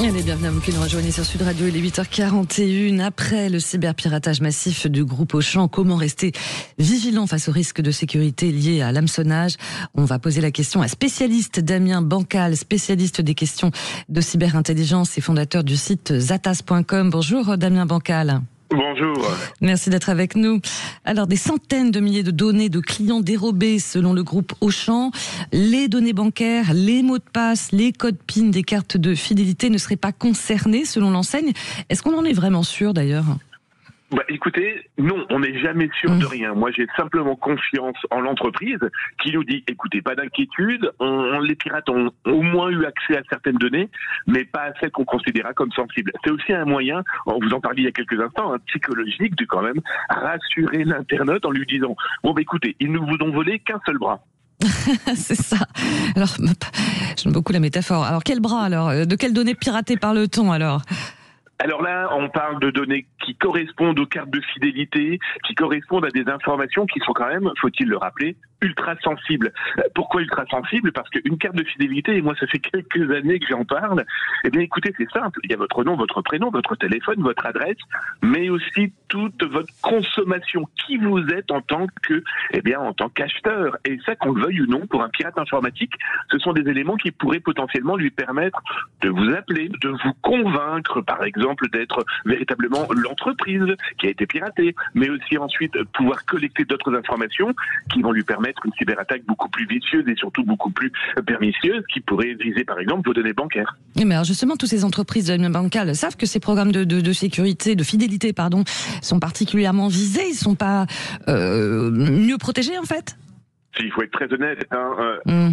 Allez, bienvenue à vous qui nous rejoignez sur Sud Radio. Il est 8h41. Après le cyberpiratage massif du groupe Auchan, comment rester vigilant face aux risques de sécurité liés à l'hameçonnage? On va poser la question à spécialiste Damien Bancal, spécialiste des questions de cyberintelligence et fondateur du site zatas.com. Bonjour Damien Bancal. Bonjour. Merci d'être avec nous. Alors, des centaines de milliers de données de clients dérobées selon le groupe Auchan. Les données bancaires, les mots de passe, les codes PIN des cartes de fidélité ne seraient pas concernés selon l'enseigne. Est-ce qu'on en est vraiment sûr d'ailleurs ? Écoutez, non, on n'est jamais sûr de rien. Moi, j'ai simplement confiance en l'entreprise qui nous dit, écoutez, pas d'inquiétude, les pirates ont au moins eu accès à certaines données, mais pas à celles qu'on considéra comme sensibles. C'est aussi un moyen, vous en parliez il y a quelques instants, psychologique, de quand même rassurer l'internaute en lui disant, écoutez, ils ne vous ont volé qu'un seul bras. C'est ça. Alors, j'aime beaucoup la métaphore. Alors, quel bras alors ? De quelles données piratées parle-t-on alors ? Alors là, on parle de données qui correspondent aux cartes de fidélité, qui correspondent à des informations qui sont quand même, faut-il le rappeler, ultra sensibles. Pourquoi ultra sensibles ? Parce qu'une carte de fidélité, et moi ça fait quelques années que j'en parle, eh bien écoutez, c'est simple, il y a votre nom, votre prénom, votre téléphone, votre adresse, mais aussi toute votre consommation, qui vous êtes en tant qu'acheteur. Et ça, qu'on le veuille ou non, pour un pirate informatique, ce sont des éléments qui pourraient potentiellement lui permettre de vous appeler, de vous convaincre, par exemple, d'être véritablement l'entreprise qui a été piratée, mais aussi ensuite pouvoir collecter d'autres informations qui vont lui permettre une cyberattaque beaucoup plus vicieuse et surtout beaucoup plus pernicieuse qui pourrait viser par exemple vos données bancaires. Mais alors justement, toutes ces entreprises bancales savent que ces programmes de sécurité, de fidélité, sont particulièrement visés, ils sont pas mieux protégés en fait ? Il faut être très honnête,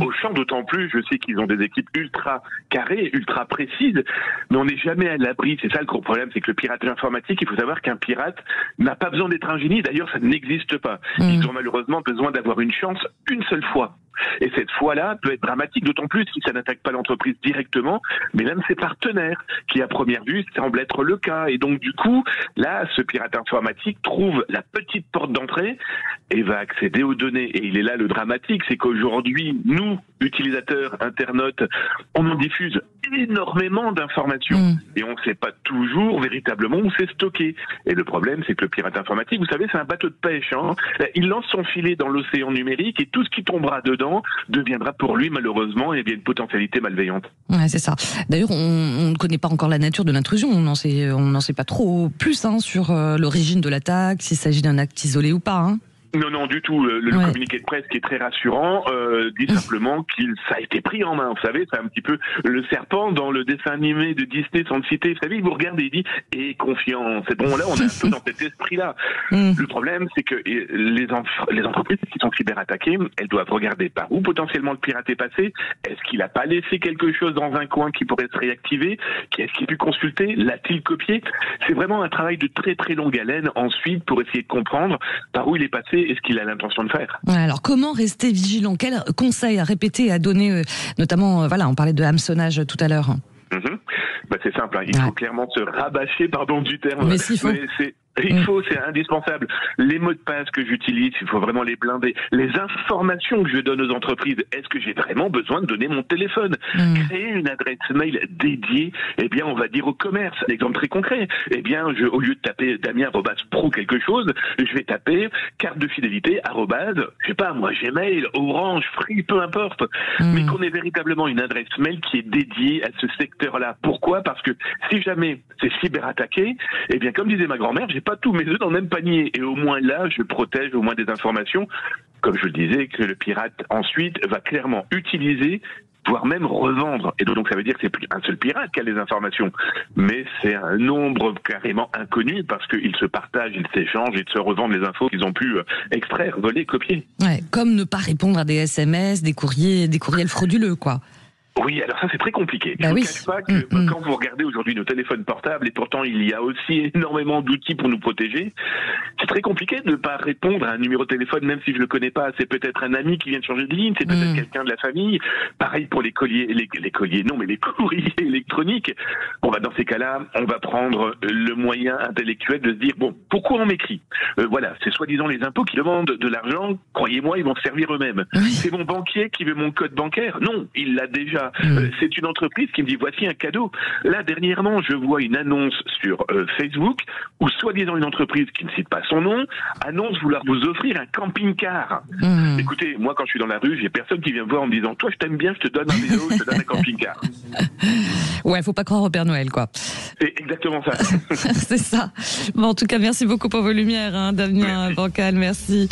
Auchan d'autant plus, je sais qu'ils ont des équipes ultra carrées, ultra précises, mais on n'est jamais à l'abri. C'est ça le gros problème, c'est que le piratage informatique, il faut savoir qu'un pirate n'a pas besoin d'être un génie, d'ailleurs ça n'existe pas. Ils ont malheureusement besoin d'avoir une chance une seule fois. Et cette fois-là peut être dramatique, d'autant plus si ça n'attaque pas l'entreprise directement, mais même ses partenaires, qui à première vue semble être le cas. Et donc du coup, là, ce pirate informatique trouve la petite porte d'entrée et va accéder aux données. Et il est là le dramatique, c'est qu'aujourd'hui, nous, utilisateurs, internautes, on en diffuse énormément d'informations. Et on ne sait pas toujours véritablement où c'est stocké. Et le problème, c'est que le pirate informatique, vous savez, c'est un bateau de pêche. Il lance son filet dans l'océan numérique et tout ce qui tombera dedans deviendra pour lui malheureusement une potentialité malveillante. Ouais, c'est ça. D'ailleurs, on ne connaît pas encore la nature de l'intrusion. On n'en sait pas trop plus sur l'origine de l'attaque, s'il s'agit d'un acte isolé ou pas. Non, du tout. Le communiqué de presse qui est très rassurant dit simplement ça a été pris en main. Vous savez, c'est un petit peu le serpent dans le dessin animé de Disney sans le citer. Vous savez, il vous regarde et il dit « Aie confiance ». C'est bon, là, on est un peu dans cet esprit-là. Le problème, c'est que les entreprises qui sont cyberattaquées, elles doivent regarder par où potentiellement le pirate est passé. Est-ce qu'il n'a pas laissé quelque chose dans un coin qui pourrait se réactiver ? Qu'est-ce qu'il a pu consulter ? L'a-t-il copié ? C'est vraiment un travail de très très longue haleine ensuite pour essayer de comprendre par où il est passé et ce qu'il a l'intention de faire. Alors, comment rester vigilant ? Quels conseils à répéter et à donner, notamment, on parlait de hameçonnage tout à l'heure. C'est simple, il faut clairement se rabâcher, pardon du terme. Mais s'il faut. C'est indispensable. Les mots de passe que j'utilise, il faut vraiment les blinder. Les informations que je donne aux entreprises, est-ce que j'ai vraiment besoin de donner mon téléphone ? Créer une adresse mail dédiée, on va dire au commerce. Un exemple très concret. Au lieu de taper Damien@pro quelque chose, je vais taper carte de fidélité Gmail, Orange, Free, peu importe. Mais qu'on ait véritablement une adresse mail qui est dédiée à ce secteur-là. Pourquoi ? Parce que si jamais c'est cyberattaqué, comme disait ma grand-mère, j'ai pas tous mes œufs dans le même panier. Et au moins là, je protège au moins des informations, comme je le disais, que le pirate ensuite va clairement utiliser, voire même revendre. Et donc ça veut dire que c'est plus un seul pirate qui a les informations, mais c'est un nombre carrément inconnu parce qu'ils se partagent, ils s'échangent, ils se revendent les infos qu'ils ont pu extraire, voler, copier. Ouais, comme ne pas répondre à des SMS, des courriels frauduleux, quoi. Oui, alors ça c'est très compliqué. Je ne vous cache pas que quand vous regardez aujourd'hui nos téléphones portables, et pourtant il y a aussi énormément d'outils pour nous protéger, c'est très compliqué de ne pas répondre à un numéro de téléphone, même si je le connais pas. C'est peut-être un ami qui vient de changer de ligne, c'est peut-être quelqu'un de la famille. Pareil pour les courriers électroniques. Bon, dans ces cas-là, on va prendre le moyen intellectuel de se dire, pourquoi on m'écrit ? C'est soi-disant les impôts qui demandent de l'argent, croyez-moi, ils vont se servir eux-mêmes. C'est mon banquier qui veut mon code bancaire ? Non, il l'a déjà. pas. C'est une entreprise qui me dit voici un cadeau. Là, dernièrement, je vois une annonce sur Facebook où soi-disant une entreprise qui ne cite pas son nom annonce vouloir vous offrir un camping-car. Écoutez, moi quand je suis dans la rue, j'ai personne qui vient me voir en me disant toi je t'aime bien, je te donne un vélo, je te donne un camping-car. Ouais, faut pas croire au Père Noël, quoi. C'est exactement ça. C'est ça. Bon, en tout cas, merci beaucoup pour vos lumières, Damien Bancal, merci.